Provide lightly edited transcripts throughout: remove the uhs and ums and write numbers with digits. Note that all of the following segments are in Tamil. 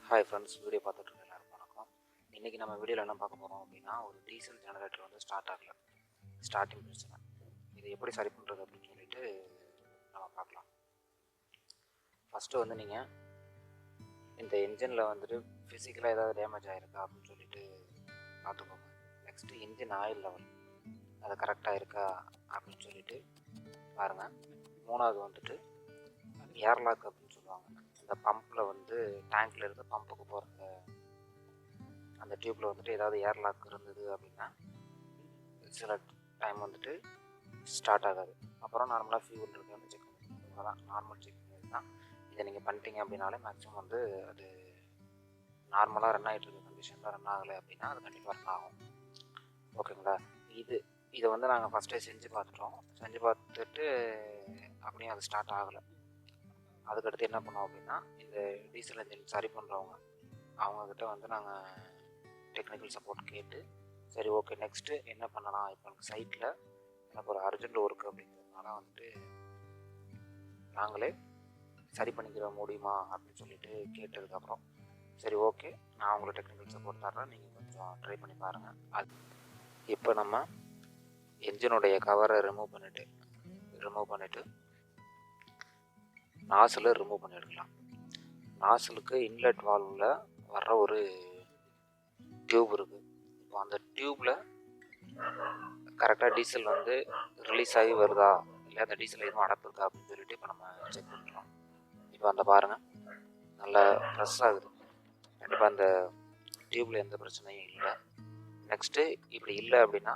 ஹாய் ஃப்ரெண்ட்ஸ், வீடியோ பார்த்துட்டு எல்லாருக்கும் வணக்கம். இன்றைக்கி நம்ம வீடியோவில் என்ன பார்க்க போகிறோம் அப்படின்னா, ஒரு டீசல் ஜெனரேட்டர் வந்து ஸ்டார்ட் ஆகலை, ஸ்டார்டிங் பிரச்சனை. இது எப்படி சரி பண்ணுறது அப்படின்னு சொல்லிட்டு நம்ம பார்க்கலாம். ஃபஸ்ட்டு வந்து நீங்கள் இந்த இன்ஜினில் வந்துட்டு ஃபிசிக்கலாக ஏதாவது டேமேஜ் ஆகிருக்கா அப்படின்னு சொல்லிட்டு பார்த்துக்கோங்க. நெக்ஸ்ட்டு இன்ஜின் ஆயில் லெவல் அது கரெக்டாக இருக்கா அப்படின்னு சொல்லிட்டு பாருங்கள். மூணாவது வந்துட்டு ஏர்லாக் அப்படின்னு சொல்லுவாங்க. இந்த பம்பில் வந்து டேங்க்கில் இருந்து பம்புக்கு போகிற அந்த டியூப்பில் வந்துட்டு ஏதாவது ஏர்லாக் இருந்தது அப்படின்னா சில டைம் வந்துட்டு ஸ்டார்ட் ஆகாது. அப்புறம் நார்மலாக ஃபியூல் இருக்குது வந்து செக் பண்ணி இவ்வளோதான் நார்மல் செக் பண்ணி தான். இதை நீங்கள் பண்ணிட்டீங்க அப்படின்னாலே மேக்ஸிமம் வந்து அது நார்மலாக ரன் ஆகிட்டு இருக்க கண்டிஷனில் ரன் ஆகலை அப்படின்னா அது கண்டிப்பாக ரன் ஆகும். ஓகேங்களா? இதை வந்து நாங்கள் ஃபஸ்ட்டே செஞ்சு பார்த்துட்டோம். செஞ்சு பார்த்துட்டு அப்படியும் அது ஸ்டார்ட் ஆகலை. அதுக்கடுத்து என்ன பண்ணோம் அப்படின்னா, இந்த டீசல் இன்ஜின் சரி பண்ணுறவங்க அவங்கக்கிட்ட வந்து நாங்கள் டெக்னிக்கல் சப்போர்ட் கேட்டு, சரி ஓகே நெக்ஸ்ட்டு என்ன பண்ணலாம், இப்போ எனக்கு சைட்டில் எனக்கு ஒரு அர்ஜென்ட் ஒர்க் அப்படிங்கிறதுனால வந்துட்டு நாங்களே சரி பண்ணிக்கிற முடியுமா அப்படின்னு சொல்லிட்டு கேட்டதுக்கப்புறம் சரி ஓகே நான் உங்களுக்கு டெக்னிக்கல் சப்போர்ட் தர்றேன், நீங்கள் கொஞ்சம் ட்ரை பண்ணி பாருங்கள். அது இப்போ நம்ம என்ஜினுடைய கவரை ரிமூவ் பண்ணிவிட்டு நாசிலை ரிமூவ் பண்ணி எடுக்கலாம். நாசிலுக்கு இன்லெட் வால்வில் வர்ற ஒரு டியூப் இருக்குது. இப்போ அந்த டியூப்பில் கரெக்டாக டீசல் வந்து ரிலீஸ் ஆகி வருதா, இல்லை அந்த டீசல் எதுவும் அடப்பு இருக்கா அப்படின்னு சொல்லிட்டு இப்போ நம்ம செக் பண்ணுறோம். இப்போ அந்த பாருங்கள், நல்லா ப்ரெஸ் ஆகுது. கண்டிப்பாக அந்த டியூப்பில் எந்த பிரச்சனையும் இல்லை. நெக்ஸ்ட்டு இப்படி இல்லை அப்படின்னா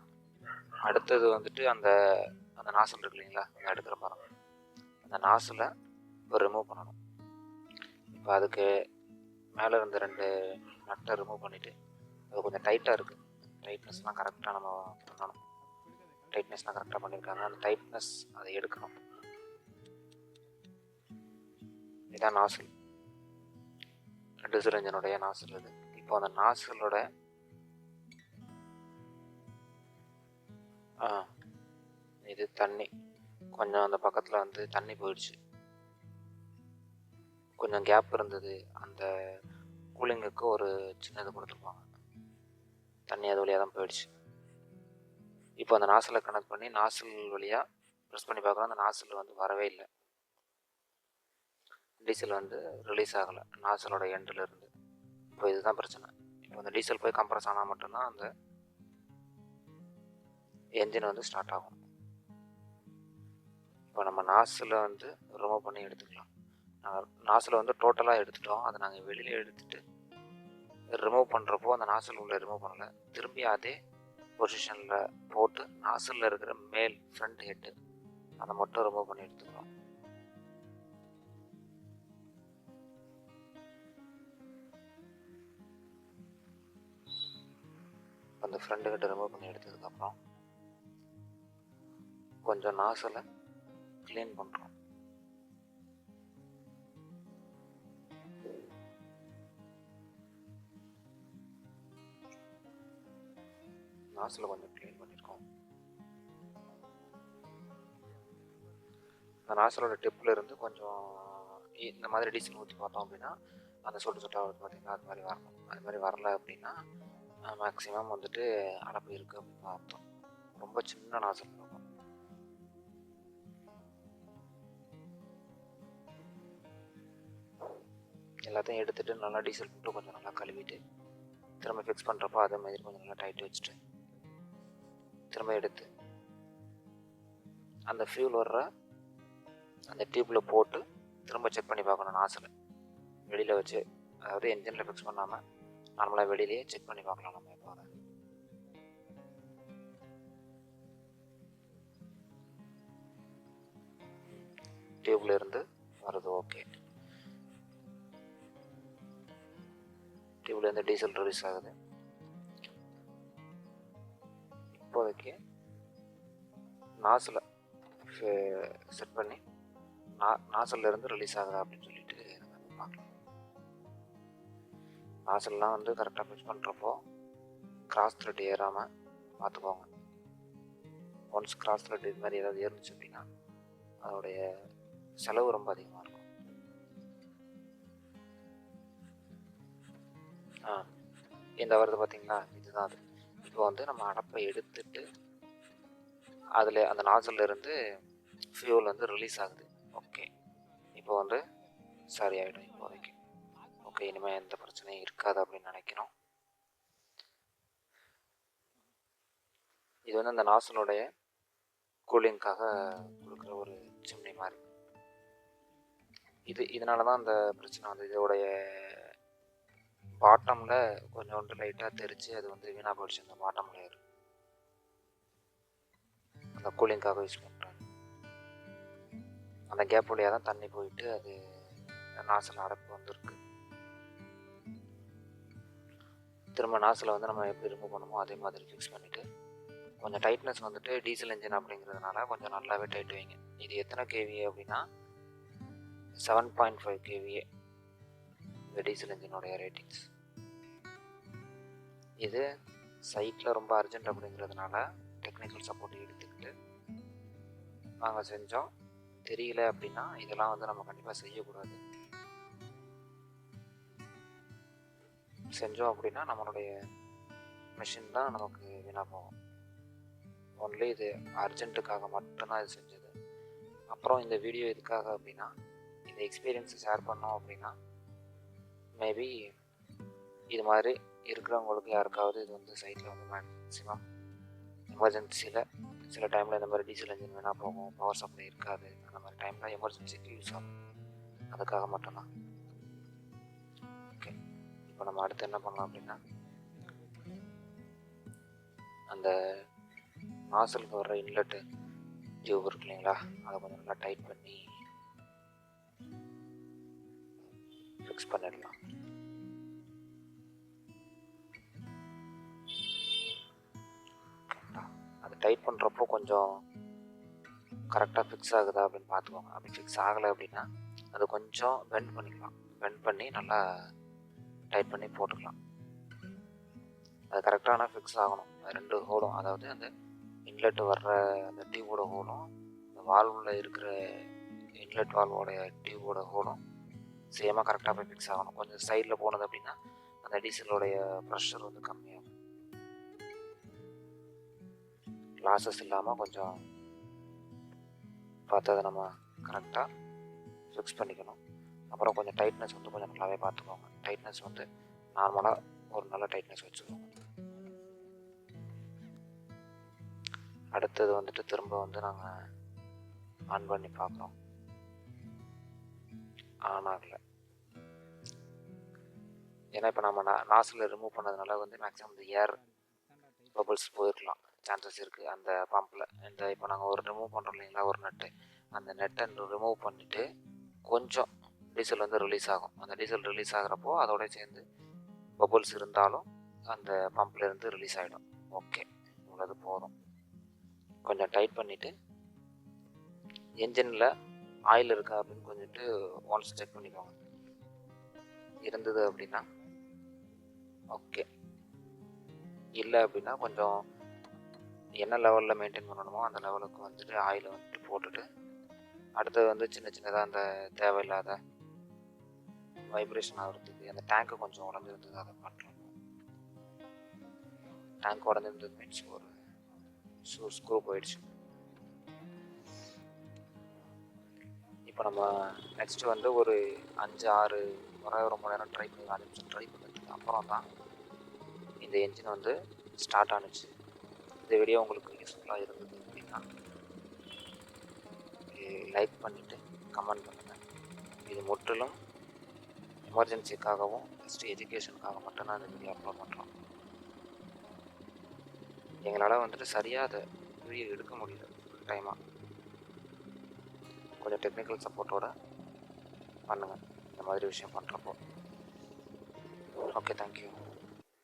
அடுத்தது வந்துட்டு அந்த அந்த நாசல் இருக்கு இல்லைங்களா, அந்த எடுக்கிற பாருங்கள், அந்த நாசிலை இப்போ ரிமூவ் பண்ணணும். இப்போ அதுக்கு மேலே இருந்த 2 நட்டை ரிமூவ் பண்ணிவிட்டு, அது கொஞ்சம் டைட்டாக இருக்குது, டைட்னஸ்லாம் கரெக்டாக நம்ம பண்ணணும். டைட்னஸ்லாம் கரெக்டாக பண்ணியிருக்காங்க, அந்த டைட்னஸ் அதை எடுக்கணும். இதான் நாசில், டீசல் இன்ஜினுடைய நாசில் இது. இப்போ அந்த நாசிலோட இது தண்ணி கொஞ்சம் அந்த பக்கத்தில் வந்து தண்ணி போயிடுச்சு, கொஞ்சம் கேப் இருந்தது. அந்த கூலிங்குக்கு ஒரு சின்னது கொடுத்துருப்பாங்க, தண்ணி அது வழியாக தான் போயிடுச்சு. இப்போ அந்த நாசிலை கனெக்ட் பண்ணி நாசில் வழியாக ப்ரெஸ் பண்ணி பார்க்குறோம், அந்த நாசில் வந்து வரவே இல்லை, டீசல் வந்து ரிலீஸ் ஆகலை நாசிலோட எண்டில் இருந்து. இப்போ இதுதான் பிரச்சனை. இப்போ அந்த டீசல் போய் கம்ப்ரஸ் ஆனால் மட்டும்தான் அந்த என்ஜின் வந்து ஸ்டார்ட் ஆகும். இப்போ நம்ம நாசிலை வந்து ரிமூவ் பண்ணி எடுத்துக்கலாம். நாசிலை வந்து டோட்டலாக எடுத்துட்டோம், அதை நாங்கள் வெளியில் எடுத்துகிட்டு ரிமூவ் பண்ணுறப்போ அந்த நாசில் உள்ள ரிமூவ் பண்ணலை, திரும்பி அதே பொசிஷனில் போட்டு நாசிலில் இருக்கிற மேல் ஃப்ரண்ட் ஹெட்டு அதை மட்டும் ரிமூவ் பண்ணி எடுத்துக்கிறோம். அந்த ஃப்ரண்ட் ஹெட்டை ரிமூவ் பண்ணி எடுத்ததுக்கப்புறம் கொஞ்சம் நாசிலை க்ளீன் பண்ணுறோம். நாசில் கொஞ்சம் க்ளீன் பண்ணியிருக்கோம். அந்த நாசிலோட டிப்பில் இருந்து கொஞ்சம் இந்த மாதிரி டீசல் ஊற்றி பார்த்தோம் அப்படின்னா அந்த சொட்டு சொட்டாக வருது பார்த்திங்கன்னா, அது மாதிரி வரணும். அது மாதிரி வரலை அப்படின்னா மேக்ஸிமம் வந்துட்டு அடப்பு இருக்குது அப்படின்னு அர்த்தம். ரொம்ப சின்ன நாசில் இருக்கும். எல்லாத்தையும் எடுத்துகிட்டு நல்லா டீசல் போட்டு கொஞ்சம் நல்லா கழுவிட்டு திரும்ப ஃபிக்ஸ் பண்ணுறப்போ அதே மாதிரி கொஞ்சம் நல்லா டைட் வச்சுட்டு திரும்ப எடுத்து அந்த ஃபியூல் வர்ற அந்த டியூப்பில் போட்டு திரும்ப செக் பண்ணி பார்க்கணும். நாசில் வெளியில் வச்சு, அதாவது என்ஜினில் ஃபிக்ஸ் பண்ணாமல் நார்மலாக வெளியிலேயே செக் பண்ணி பார்க்கலாம். நம்ம இப்போ அதை டியூப்பில் இருந்து வருது, ஓகே. டியூப்லேருந்து டீசல் ரிலீஸ் ஆகுது. இப்போதைக்கு நாசில் செட் பண்ணி நாசில் இருந்து ரிலீஸ் ஆகுதா அப்படின்னு சொல்லிட்டு நம்ம பார்க்கலாம். நாசில்லாம் வந்து கரெக்டாக ஃபிக்ஸ் பண்ணுறப்போ கிராஸ் த்ரெட் ஏறாமல் பார்த்துக்கோங்க. ஒன்ஸ் கிராஸ் த்ரெட் இது மாதிரி ஏதாவது ஏறிச்சு அப்படின்னா அதோடைய செலவு ரொம்ப அதிகமாக இருக்கும். ஆ இந்த வருது பார்த்தீங்களா, இதுதான் அது. இப்போ வந்து நம்ம அடப்பை எடுத்துட்டு அதில் அந்த நாசில்ல இருந்து ஃபியூல் வந்து ரிலீஸ் ஆகுது. ஓகே, இப்போ வந்து சரியாயிடும் இப்போதைக்கு. ஓகே, இனிமேல் எந்த பிரச்சனையும் இருக்காது அப்படின்னு நினைக்கிறோம். இது வந்து அந்த நாசிலுடைய கூலிங்காக கொடுக்குற ஒரு சிம்னி மாதிரி. இதனால தான் அந்த பிரச்சனை வந்து இதோடைய பாட்டமில் கொஞ்சோண்டு லைட்டாக தெரிச்சு அது வந்து வீணாக போயிடுச்சு. அந்த பாட்டம் லேயர் அந்த கூலிங்காக யூஸ் பண்ணுறாங்க. அந்த கேப் வழியாக தான் தண்ணி போயிட்டு அது நாசில் அடைப்பு வந்துருக்கு. திரும்ப நாசில் வந்து நம்ம எப்படி ரிமூவ் பண்ணுமோ அதே மாதிரி ஃபிக்ஸ் பண்ணிவிட்டு கொஞ்சம் டைட்னஸ் வந்துட்டு டீசல் இன்ஜின் அப்படிங்கிறதுனால கொஞ்சம் நல்லாவே டைட் வைங்க. இது எத்தனை கேவிஏ அப்படின்னா 7.5 கேவிஏ இந்த டீசல் இன்ஜினோடைய ரேட்டிங்ஸ். இது சைட்டில் ரொம்ப அர்ஜென்ட் அப்படிங்கிறதுனால டெக்னிக்கல் சப்போர்ட் எடுத்துக்கிட்டு நாங்கள் செஞ்சோம். தெரியல அப்படின்னா இதெல்லாம் வந்து நம்ம கண்டிப்பாக செய்யக்கூடாது. செஞ்சோம் அப்படின்னா நம்மளுடைய மிஷின் தான் நமக்கு வீணாக போகும். ஒன்லி இது அர்ஜென்ட்டுக்காக மட்டும்தான் இது செஞ்சது. அப்புறம் இந்த வீடியோ எதுக்காக அப்படின்னா இந்த எக்ஸ்பீரியன்ஸை ஷேர் பண்ணோம் அப்படின்னா மேபி இது மாதிரி இருக்கிறவங்களுக்கு யாருக்காவது இது வந்து சைட்டில் வந்து மேக்ஸிமம் எமர்ஜென்சியில் சில டைமில் இந்த மாதிரி டீசல் இன்ஜின் வேணால் போகும், பவர் சப்ளை இருக்காது, அந்த மாதிரி டைமில் எமர்ஜென்சிக்கு யூஸ் ஆகும். அதுக்காக மட்டும்தான். ஓகே, இப்போ நம்ம அடுத்து என்ன பண்ணலாம் அப்படின்னா அந்த நாசலுக்கு வர்ற இன்லெட்டு டியூப் இருக்கு இல்லைங்களா, அதை கொஞ்சம் நல்லா டைட் பண்ணி ஃபிக்ஸ் பண்ணிடலாம். அது டைட் பண்ணுறப்போ கொஞ்சம் கரெக்டாக ஃபிக்ஸ் ஆகுதா அப்படின்னு பார்த்துக்கோங்க. அப்படி ஃபிக்ஸ் ஆகலை அப்படின்னா அது கொஞ்சம் பெண்ட் பண்ணிக்கலாம். பெண்ட் பண்ணி நல்லா டைட் பண்ணி போட்டுக்கலாம். அது கரெக்டான ஃபிக்ஸ் ஆகணும். ரெண்டு ஹோலும், அதாவது அந்த இன்லெட் வர்ற அந்த டியூபோட ஹோலும் இந்த வால்வில் இருக்கிற இன்லெட் வால்வோடைய டியூபோட ஹோலும் சேமாக கரெக்டாக போய் ஃபிக்ஸ் ஆகணும். கொஞ்சம் சைடில் போனது அப்படின்னா அந்த டீசலோடைய ப்ரெஷர் வந்து கம்மியாகும். லாஸஸ் இல்லாமல் கொஞ்சம் பார்த்து அதை நம்ம கரெக்டாக ஃபிக்ஸ் பண்ணிக்கணும். அப்புறம் கொஞ்சம் டைட்னஸ் வந்து கொஞ்சம் நல்லாவே பார்த்துக்கோங்க. டைட்னஸ் வந்து நார்மலாக ஒரு நல்ல டைட்னஸ் வச்சுக்கோங்க. அடுத்தது வந்துட்டு திரும்ப வந்து நாங்கள் ஆன் பண்ணி பார்க்குறோம். ஆன் ஆகலை. ஏன்னா இப்போ நம்ம நாசில் ரிமூவ் பண்ணதுனால வந்து மேக்ஸிமம் இந்த ஏர் பபிள்ஸ் போயிருக்கலாம், சான்சஸ் இருக்குது அந்த பம்பில். இந்த இப்போ நாங்கள் ஒரு ரிமூவ் பண்ணுறோம் இல்லைங்களா, ஒரு நட்டு, அந்த நெட்டை ரிமூவ் பண்ணிவிட்டு கொஞ்சம் டீசல் வந்து ரிலீஸ் ஆகும். அந்த டீசல் ரிலீஸ் ஆகிறப்போ அதோட சேர்ந்து பபுள்ஸ் இருந்தாலும் அந்த பம்ப்லேருந்து ரிலீஸ் ஆகிடும். ஓகே, இவ்வளவு போதும். கொஞ்சம் டைட் பண்ணிவிட்டு என்ஜினில் ஆயில் இருக்கா அப்படின்னு கொஞ்சிட்டு ஒன்ஸ் செக் பண்ணிக்கோங்க. இருந்தது அப்படின்னா ஓகே, இல்லை அப்படின்னா கொஞ்சம் என்ன லெவலில் மெயின்டைன் பண்ணணுமோ அந்த லெவலுக்கு வந்துட்டு ஆயிலை வந்துட்டு போட்டுட்டு அடுத்தது வந்து சின்ன சின்னதாக அந்த தேவையில்லாத வைப்ரேஷன் ஆகிறதுக்கு அந்த டேங்க்கு கொஞ்சம் உடஞ்சிருந்தது, அதை பண்ணலாம். டேங்க் உடஞ்சிருந்தது மீன்ஸ் ஒரு ஸ்க்ரூ போயிடுச்சு. இப்போ நம்ம நெக்ஸ்ட்டு வந்து ஒரு 5-6 முறை ரொம்ப நேரம் ட்ரை பண்ணி 5 நிமிஷம் ட்ரை பண்ணதுக்கு அப்புறம் தான் இந்த என்ஜின் வந்து ஸ்டார்ட் ஆணுச்சு. இந்த வீடியோ உங்களுக்கு யூஸ்ஃபுல்லாக இருந்தது அப்படின்னா லைக் பண்ணிவிட்டு கமெண்ட் பண்ணுங்கள். இது முற்றிலும் எமர்ஜென்சிக்காகவும் ஃபஸ்ட்டு எஜுகேஷனுக்காக மட்டும் நான் இந்த வீடியோ அப்லோட் பண்ணுறோம். எங்களால் வந்துட்டு சரியாக அதை வீடியோ எடுக்க முடியல ஃபுல் டைமாக. கொஞ்சம் டெக்னிக்கல் சப்போர்ட்டோடு பண்ணுங்கள் இந்த மாதிரி விஷயம் பண்ணுறப்போ. Okay, thank you.